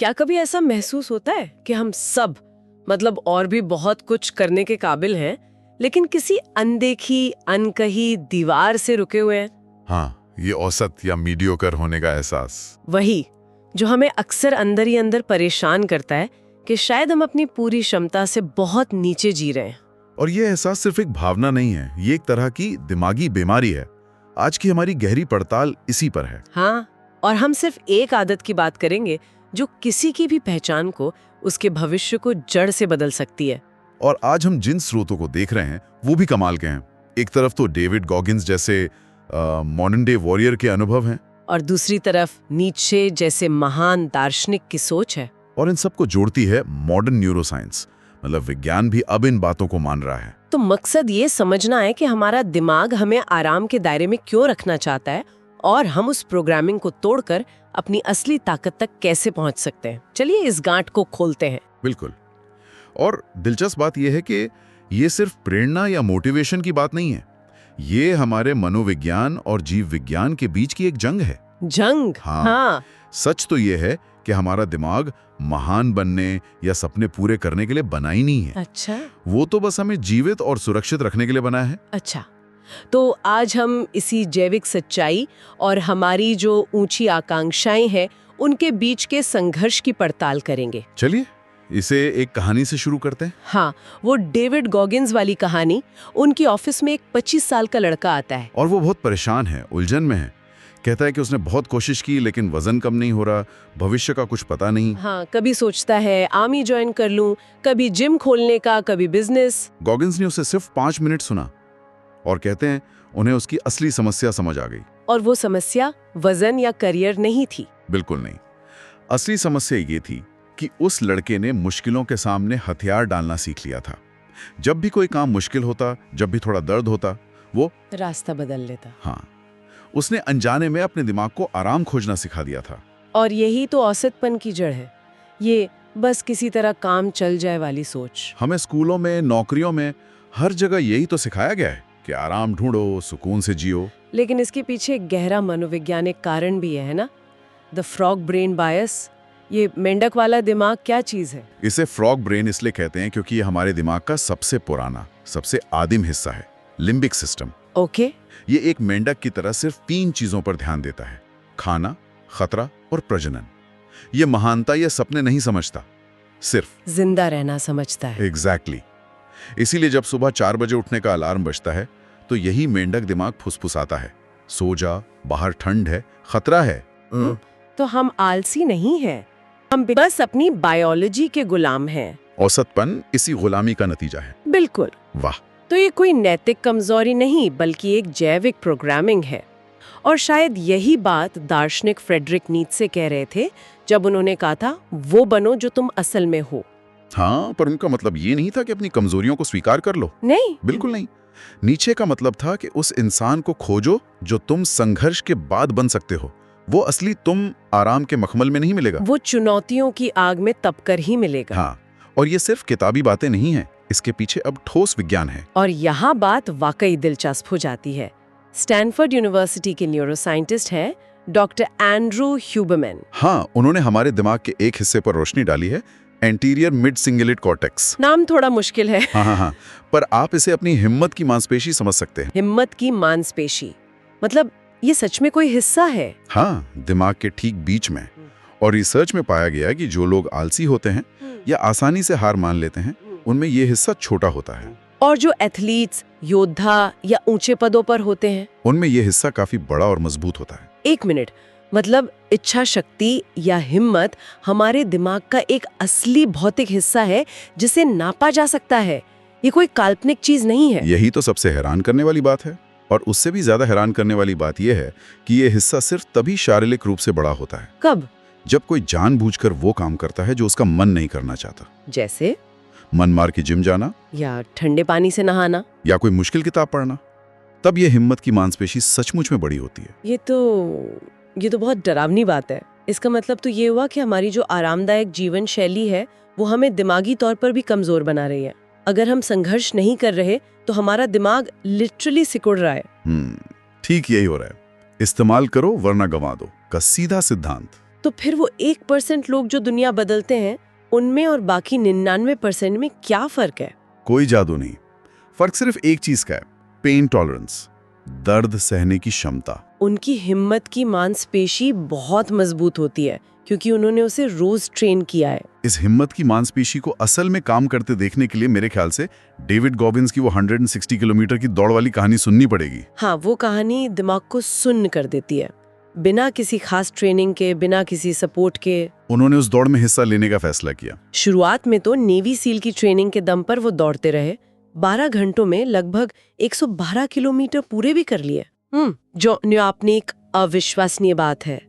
क्या कभी ऐसा महसूस होता है कि हम सब मतलब और भी बहुत कुछ करने के काबिल हैं, लेकिन किसी अनदेखी अनकही दीवार से रुके हुए हैं? हाँ, ये औसत या मीडियोकर होने का एहसास। वही जो हमें अक्सर अंदर ही अंदर परेशान करता है कि शायद हम अपनी पूरी क्षमता से बहुत नीचे जी रहे हैं। और ये एहसास सिर्फ एक भावना नहीं है, ये एक तरह की दिमागी बीमारी है। आज की हमारी गहरी पड़ताल इसी पर है। हाँ, और हम सिर्फ एक आदत की बात करेंगे जो किसी की भी पहचान को, उसके भविष्य को जड़ से बदल सकती है। और आज हम जिन स्रोतों को देख रहे हैं वो भी कमाल के हैं। एक तरफ तो डेविड गॉगिन्स जैसे मॉडर्न डे वॉरियर के अनुभव हैं, और दूसरी तरफ नीत्शे जैसे महान दार्शनिक की सोच है। और इन सबको जोड़ती है मॉडर्न न्यूरोसाइंस। मतलब विज्ञान भी अब इन बातों को मान रहा है। तो मकसद ये समझना है कि हमारा दिमाग हमें आराम के दायरे में क्यों रखना चाहता है और हम उस प्रोग्रामिंग को तोड़कर अपनी असली ताकत तक कैसे पहुंच सकते हैं। चलिए इस गांठ को खोलते हैं। बिल्कुल। और दिलचस्प बात यह है कि ये सिर्फ प्रेरणा या मोटिवेशन की बात नहीं है, ये हमारे मनोविज्ञान और जीव विज्ञान के बीच की एक जंग है। जंग? हाँ। सच तो ये है कि हमारा दिमाग महान बनने या सपने पूरे करने के लिए बना ही नहीं है। अच्छा। वो तो बस हमें जीवित और सुरक्षित रखने के लिए बना है। अच्छा, तो आज हम इसी जैविक सच्चाई और हमारी जो ऊंची आकांक्षाएं हैं उनके बीच के संघर्ष की पड़ताल करेंगे। चलिए इसे एक कहानी से शुरू करते हैं। हाँ, वो डेविड गॉगिन्स वाली कहानी। उनकी ऑफिस में एक 25 साल का लड़का आता है और वो बहुत परेशान है, उलझन में है। कहता है कि उसने बहुत कोशिश की लेकिन वजन कम नहीं हो रहा, भविष्य का कुछ पता नहीं। हाँ, कभी सोचता है आर्मी ज्वाइन कर लूं, कभी जिम खोलने का, कभी बिजनेस। गॉगिन्स ने उसे सिर्फ 5 मिनट सुना और कहते हैं उन्हें उसकी असली समस्या समझ आ गई। और वो समस्या वजन या करियर नहीं थी। बिल्कुल नहीं। असली समस्या ये थी कि उस लड़के ने मुश्किलों के सामने हथियार डालना सीख लिया था। जब भी कोई काम मुश्किल होता, जब भी थोड़ा दर्द होता, वो रास्ता बदल लेता। हाँ, उसने अनजाने में अपने दिमाग को आराम खोजना सिखा दिया था। और यही तो औसतपन की जड़ है, ये बस किसी तरह काम चल जाए वाली सोच। हमें स्कूलों में, नौकरियों में, हर जगह यही तो सिखाया गया है कि आराम ढूंढो, सुकून से जियो। लेकिन इसके पीछे एक गहरा मनोवैज्ञानिक कारण भी है ना, द फ्रॉग ब्रेन बायस। ये मेंढक वाला दिमाग क्या चीज है? इसे फ्रॉग ब्रेन इसलिए कहते हैं क्योंकि ये हमारे दिमाग का सबसे पुराना, सबसे आदिम हिस्सा है, लिम्बिक सिस्टम। ओके। ये एक मेंढक की तरह सिर्फ 3 चीजों पर ध्यान देता है: खाना, खतरा और प्रजनन। ये महानता या सपने नहीं समझता, सिर्फ जिंदा रहना समझता है। एग्जैक्टली। इसीलिए जब सुबह 4 बजे उठने का अलार्म बजता है तो यही मेंढक दिमाग फुसफुसाता है, सो जा, बाहर ठंड है, खतरा है। तो हम आलसी नहीं हैं, हम बस अपनी बायोलॉजी के गुलाम हैं। औसतपन इसी गुलामी का नतीजा है। बिल्कुल। वाह। तो ये कोई नैतिक कमजोरी नहीं बल्कि एक जैविक प्रोग्रामिंग है। और शायद यही बात दार्शनिक फ्रेडरिक नीत्शे कह रहे थे जब उन्होंने कहा था वो बनो जो तुम असल में हो। हाँ, पर उनका मतलब ये नहीं था कि अपनी कमजोरियों को स्वीकार कर लो। नहीं, बिल्कुल नहीं। नीचे का मतलब था कि उस इंसान को खोजो जो तुम संघर्ष के बाद बन सकते हो। वो असली तुम आराम के मखमल में नहीं मिलेगा, वो चुनौतियों की आग में तपकर ही मिलेगा। हाँ, और ये सिर्फ किताबी बातें नहीं हैं, इसके पीछे अब ठोस विज्ञान है। और यहाँ बात वाकई दिलचस्प हो जाती है। स्टैनफोर्ड यूनिवर्सिटी के न्यूरोसाइंटिस्ट हैं डॉक्टर एंड्रू ह्यूबरमैन। हाँ, उन्होंने हमारे दिमाग के एक हिस्से पर रोशनी डाली है, एंटीरियर मिड सिंगुलेट कॉर्टेक्स। नाम थोड़ा मुश्किल है। हाँ, पर आप इसे अपनी हिम्मत की मांसपेशी समझ सकते हैं। हिम्मत की मांसपेशी मतलब ये सच में कोई हिस्सा है? हाँ, दिमाग के ठीक बीच में। और रिसर्च में पाया गया कि जो लोग आलसी होते हैं या आसानी से हार मान लेते हैं, उनमें ये हिस्सा छोटा होता है। और जो एथलीट्स, योद्धा या ऊंचे पदों पर होते हैं, उनमें ये हिस्सा काफी बड़ा और मजबूत होता है। एक मिनट, मतलब इच्छा शक्ति या हिम्मत हमारे दिमाग का एक असली भौतिक हिस्सा है जिसे नापा जा सकता है। ये कोई काल्पनिक चीज नहीं है। यही तो सबसे हैरान करने वाली बात है। और उससे भी ज्यादा हैरान करने वाली बात यह है कि ये हिस्सा सिर्फ तभी शारीरिक रूप से बड़ा होता है। कब? जब कोई जानबूझकर वो काम करता है जो उसका मन नहीं करना चाहता। जैसे मन मार के जिम जाना, या ठंडे पानी से नहाना, या कोई मुश्किल किताब पढ़ना। तब ये हिम्मत की मांसपेशी सचमुच में बड़ी होती है। ये तो बहुत डरावनी बात है। इसका मतलब तो ये हुआ कि हमारी जो आरामदायक जीवन शैली है वो हमें दिमागी तौर पर भी कमजोर बना रही है। अगर हम संघर्ष नहीं कर रहे तो हमारा दिमाग लिटरली सिकुड़ रहा है। ठीक यही हो रहा है। इस्तेमाल करो वरना गंवा दो का सीधा सिद्धांत। तो फिर वो 1% लोग जो दुनिया बदलते हैं, उनमें और बाकी 99% में क्या फर्क है? कोई जादू नहीं, फर्क सिर्फ एक चीज का है, पेन टॉलरेंस, दर्द सहने की क्षमता। उनकी हिम्मत की मांसपेशी बहुत मजबूत होती है क्योंकि उन्होंने उसे रोज ट्रेन किया है। इस हिम्मत की मांसपेशी को असल में काम करते देखने के लिए मेरे ख्याल से डेविड गॉगिन्स की वो 160 किलोमीटर की दौड़ वाली कहानी सुननी पड़ेगी। हाँ, वो कहानी दिमाग को सुन्न कर देती है। बिना किसी खास ट्रेनिंग के, बिना किसी सपोर्ट के उन्होंने उस दौड़ में हिस्सा लेने का फैसला किया। शुरुआत में तो नेवी सील की ट्रेनिंग के दम पर वो दौड़ते रहे। 12 घंटों में लगभग 112 किलोमीटर पूरे भी कर लिए, जो आपने एक अविश्वसनीय बात है।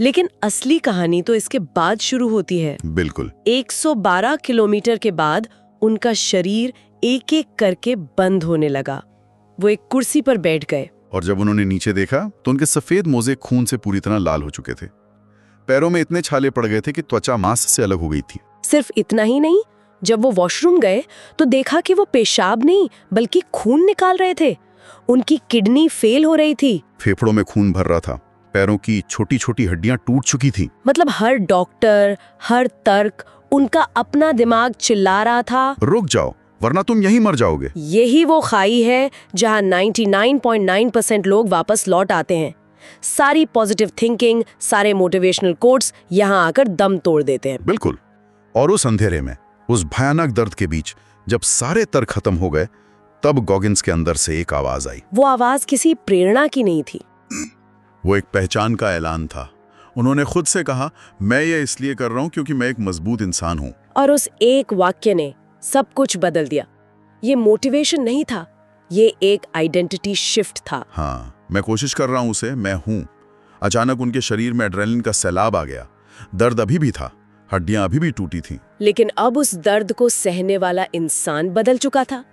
लेकिन असली कहानी तो इसके बाद शुरू होती है। बिल्कुल। 112 किलोमीटर के बाद उनका शरीर एक एक करके बंद होने लगा। वो एक कुर्सी पर बैठ गए और जब उन्होंने नीचे देखा तो उनके सफेद मोजे खून से पूरी तरह लाल हो चुके थे। पैरों में इतने छाले पड़ गए थे कि त्वचा मांस से अलग हो गई थी। सिर्फ इतना ही नहीं, जब वो वॉशरूम गए तो देखा कि वो पेशाब नहीं बल्कि खून निकाल रहे थे। उनकी किडनी फेल हो रही थी, फेफड़ों में खून भर रहा था, पैरों की छोटी छोटी हड्डियां टूट चुकी थी। मतलब हर डॉक्टर, हर तर्क, उनका अपना दिमाग चिल्ला रहा था, रुक जाओ वरना तुम यहीं मर जाओगे। यही वो खाई है जहां 99.9% लोग वापस लौट आते हैं। सारी पॉजिटिव थिंकिंग, सारे मोटिवेशनल कोट्स यहाँ आकर दम तोड़ देते हैं। बिल्कुल। और उस अंधेरे में, उस भयानक दर्द के बीच, जब सारे तर्क खत्म हो गए, तब गॉगिन्स के अंदर से एक आवाज आई। वो आवाज किसी प्रेरणा की नहीं थी, वो एक पहचान का ऐलान था। उन्होंने खुद से कहा, मैं ये इसलिए कर रहा हूं क्योंकि मैं एक मजबूत इंसान हूं। और उस एक वाक्य ने सब कुछ बदल दिया। ये मोटिवेशन नहीं था, ये एक आइडेंटिटी शिफ्ट था। हाँ, मैं कोशिश कर रहा हूं उसे, मैं हूं। अचानक उनके शरीर में एड्रेनलिन का सैलाब आ गया। दर्द अभी भी था, हड्डियां अभी भी टूटी थीं। लेकिन अब उस दर्द को सहने वाला इंसान बदल चुका था।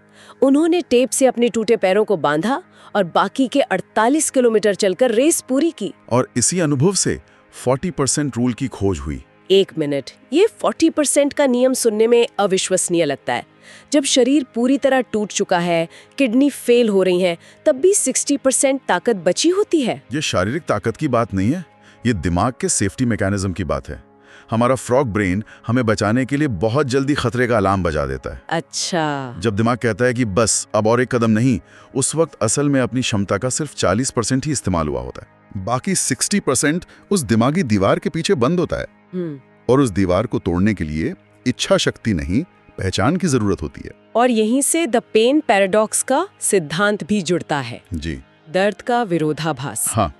उन्होंने टेप से अपने टूटे पैरों को बांधा और बाकी के 48 किलोमीटर चलकर रेस पूरी की। और इसी अनुभव से 40% रूल की खोज हुई। 1 मिनट, ये 40% का नियम सुनने में अविश्वसनीय लगता है। जब शरीर पूरी तरह टूट चुका है, किडनी फेल हो रही है, तब भी 60% ताकत बची होती है। ये शारीरिक ताकत की बात नहीं है, ये दिमाग के सेफ्टी मैकेनिज्म की बात है। हमारा फ्रॉग ब्रेन हमें बचाने के लिए बहुत जल्दी खतरे का अलार्म बजा देता है। अच्छा। जब दिमाग कहता है कि बस अब और एक कदम नहीं, उस वक्त असल में अपनी क्षमता का सिर्फ 40% ही इस्तेमाल हुआ होता है। बाकी 60% उस दिमागी दीवार के पीछे बंद होता है। और उस दीवार को तोड़ने के लिए इच्छा शक्ति नहीं, पहचान की जरूरत होती है। और यहीं से द पेन पैराडॉक्स का सिद्धांत भी जुड़ता है। जी। दर्द का विरोधाभास। हाँ,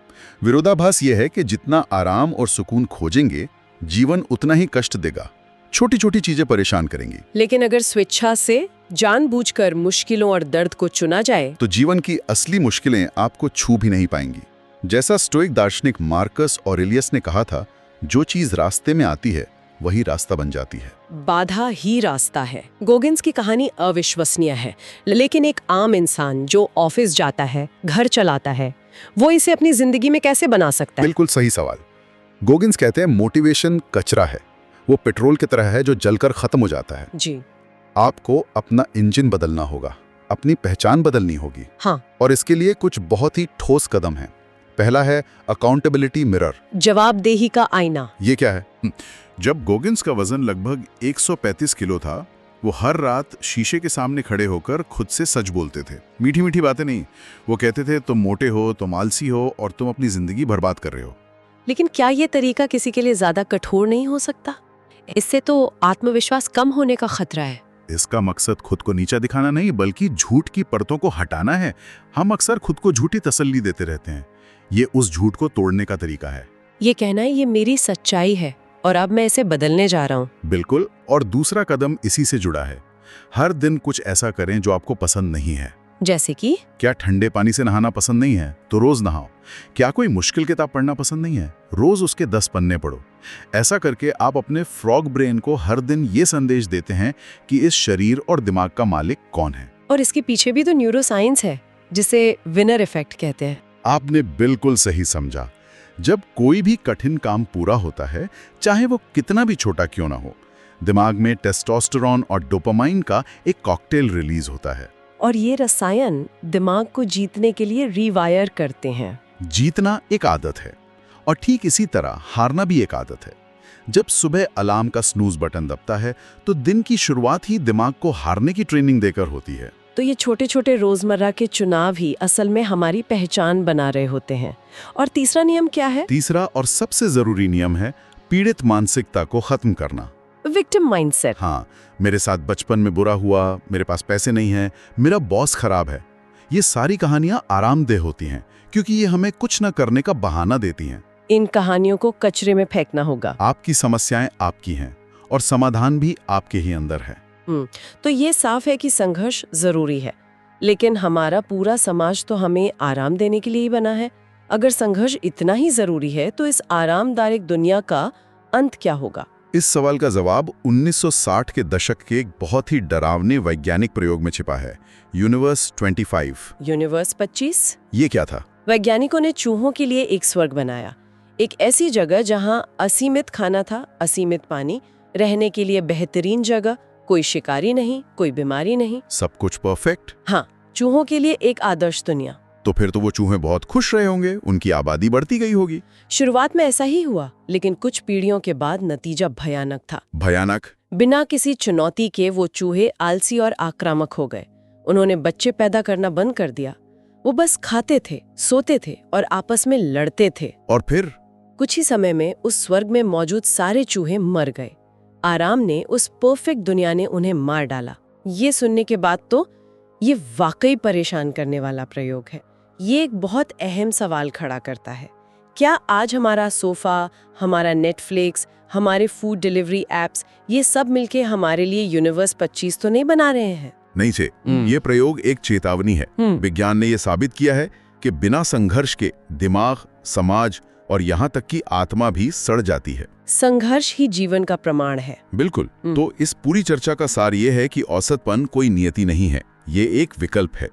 विरोधाभास यह है कि जितना आराम और सुकून खोजेंगे, जीवन उतना ही कष्ट देगा। छोटी छोटी चीजें परेशान करेंगी। लेकिन अगर स्वेच्छा से, जानबूझकर मुश्किलों और दर्द को चुना जाए, तो जीवन की असली मुश्किलें आपको छू भी नहीं पाएंगी। जैसा स्टोइक दार्शनिक मार्कस ऑरेलियस ने कहा था, जो चीज रास्ते में आती है वही रास्ता बन जाती है। बाधा ही रास्ता है। गॉगिन्स की कहानी अविश्वसनीय है, लेकिन एक आम इंसान जो ऑफिस जाता है, घर चलाता है, वो इसे अपनी जिंदगी में कैसे बना सकता है? बिल्कुल सही सवाल। गॉगिन्स कहते हैं मोटिवेशन कचरा है, वो पेट्रोल की तरह है जो जलकर खत्म हो जाता है। जी। आपको अपना इंजन बदलना होगा, अपनी पहचान बदलनी होगी। हाँ। और इसके लिए कुछ बहुत ही ठोस कदम हैं। पहला है अकाउंटेबिलिटी मिरर, जवाबदेही का आईना। ये क्या है? जब गॉगिन्स का वजन लगभग 135 किलो था, वो हर रात शीशे के सामने खड़े होकर खुद से सच बोलते थे। मीठी मीठी बातें नहीं, वो कहते थे तुम मोटे हो, तुम आलसी हो और तुम अपनी जिंदगी बर्बाद कर रहे हो। लेकिन क्या ये तरीका किसी के लिए ज्यादा कठोर नहीं हो सकता? इससे तो आत्मविश्वास कम होने का खतरा है। इसका मकसद खुद को नीचा दिखाना नहीं, बल्कि झूठ की परतों को हटाना है। हम अक्सर खुद को झूठी तसल्ली देते रहते हैं। ये उस झूठ को तोड़ने का तरीका है। ये कहना है ये मेरी सच्चाई है और अब मैं इसे बदलने जा रहा हूँ। बिल्कुल। और दूसरा कदम इसी से जुड़ा है। हर दिन कुछ ऐसा करें जो आपको पसंद नहीं है। जैसे कि? क्या ठंडे पानी से नहाना पसंद नहीं है तो रोज नहाओ। क्या कोई मुश्किल किताब पढ़ना पसंद नहीं है, रोज उसके 10 पन्ने पढ़ो। ऐसा करके आप अपने फ्रॉग ब्रेन को हर दिन ये संदेश देते हैं कि इस शरीर और दिमाग का मालिक कौन है। और इसके पीछे भी तो न्यूरोसाइंस है, जिसे विनर इफेक्ट कहते हैं। आपने बिल्कुल सही समझा। जब कोई भी कठिन काम पूरा होता है, चाहे वो कितना भी छोटा क्यों ना हो, दिमाग में टेस्टोस्टेरोन और डोपामाइन का एक कॉकटेल रिलीज होता है। और ये रसायन दिमाग को जीतने के लिए रीवायर करते हैं। जीतना एक आदत है और ठीक इसी तरह हारना भी एक आदत है। जब सुबह अलार्म का स्नूज बटन दबता है तो दिन की शुरुआत ही दिमाग को हारने की ट्रेनिंग देकर होती है। तो ये छोटे छोटे रोजमर्रा के चुनाव ही असल में हमारी पहचान बना रहे होते हैं। और तीसरा नियम क्या है? तीसरा और सबसे जरूरी नियम है पीड़ित मानसिकता को खत्म करना। Victim mindset. हाँ, मेरे साथ बचपन में बुरा हुआ, मेरे पास पैसे नहीं हैं, मेरा बॉस खराब है। ये सारी कहानियां आरामदेह होती हैं क्योंकि ये हमें कुछ न करने का बहाना देती हैं। इन कहानियों को कचरे में फेंकना होगा। आपकी समस्याएं आपकी हैं और समाधान भी आपके ही अंदर है। तो ये साफ है कि संघर्ष जरूरी है, लेकिन हमारा पूरा समाज तो हमें आराम देने के लिए ही बना है। अगर संघर्ष इतना ही जरूरी है तो इस आरामदायक दुनिया का अंत क्या होगा? इस सवाल का जवाब 1960 के दशक के एक बहुत ही डरावने वैज्ञानिक प्रयोग में छिपा है, यूनिवर्स 25। यूनिवर्स 25? ये क्या था? वैज्ञानिकों ने चूहों के लिए एक स्वर्ग बनाया, एक ऐसी जगह जहां असीमित खाना था, असीमित पानी, रहने के लिए बेहतरीन जगह, कोई शिकारी नहीं, कोई बीमारी नहीं, सब कुछ परफेक्ट। हाँ, चूहों के लिए एक आदर्श दुनिया। तो फिर तो वो चूहे बहुत खुश रहे होंगे, उनकी आबादी बढ़ती गई होगी। शुरुआत में ऐसा ही हुआ, लेकिन कुछ पीढ़ियों के बाद नतीजा भयानक था। भयानक? बिना किसी चुनौती के वो चूहे आलसी और आक्रामक हो गए। उन्होंने बच्चे पैदा करना बंद कर दिया। वो बस खाते थे, सोते थे और आपस में लड़ते थे। और फिर कुछ ही समय में उस स्वर्ग में मौजूद सारे चूहे मर गए। आराम ने, उस परफेक्ट दुनिया ने उन्हें मार डाला। ये सुनने के बाद तो ये वाकई परेशान करने वाला प्रयोग है। ये एक बहुत अहम सवाल खड़ा करता है। क्या आज हमारा सोफा, हमारा नेटफ्लिक्स, हमारे फूड डिलीवरी एप्स, ये सब मिलके हमारे लिए यूनिवर्स 25 तो नहीं बना रहे हैं? नहीं छे, ये प्रयोग एक चेतावनी है। विज्ञान ने यह साबित किया है कि बिना संघर्ष के दिमाग, समाज और यहाँ तक कि आत्मा भी सड़ जाती है। संघर्ष ही जीवन का प्रमाण है। बिल्कुल। तो इस पूरी चर्चा का सार ये है कि औसतपन कोई नियति नहीं है, ये एक विकल्प है।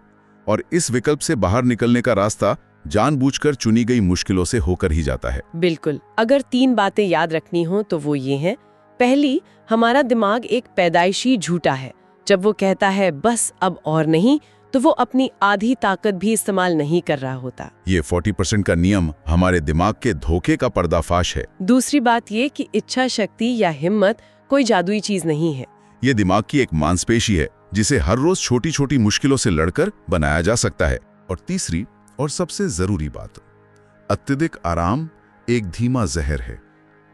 और इस विकल्प से बाहर निकलने का रास्ता जानबूझकर चुनी गई मुश्किलों से होकर ही जाता है। बिल्कुल। अगर 3 बातें याद रखनी हो तो वो ये हैं। पहली, हमारा दिमाग एक पैदाइशी झूठा है। जब वो कहता है बस अब और नहीं, तो वो अपनी आधी ताकत भी इस्तेमाल नहीं कर रहा होता। ये 40% का नियम हमारे दिमाग के धोखे का पर्दाफाश है। दूसरी बात ये कि इच्छा शक्ति या हिम्मत कोई जादुई चीज नहीं है। ये दिमाग की एक मांसपेशी है जिसे हर रोज छोटी छोटी मुश्किलों से लड़कर बनाया जा सकता है। और तीसरी और सबसे जरूरी बात, अत्यधिक आराम एक धीमा जहर है।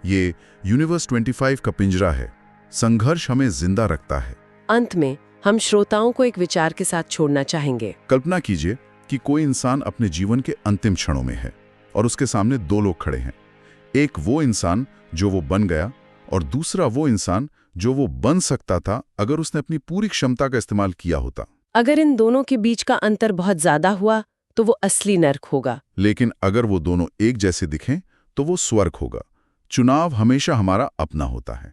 ये यूनिवर्स 25 का पिंजरा है। संघर्ष हमें जिंदा रखता है। अंत में हम श्रोताओं को एक विचार के साथ छोड़ना चाहेंगे। कल्पना कीजिए कि कोई इंसान अपने जीवन के अंतिम क्षणों में है और उसके सामने 2 लोग खड़े हैं। एक वो इंसान जो वो बन गया और दूसरा वो इंसान जो वो बन सकता था अगर उसने अपनी पूरी क्षमता का इस्तेमाल किया होता। अगर इन दोनों के बीच का अंतर बहुत ज्यादा हुआ तो वो असली नर्क होगा। लेकिन अगर वो दोनों एक जैसे दिखें तो वो स्वर्ग होगा। चुनाव हमेशा हमारा अपना होता है।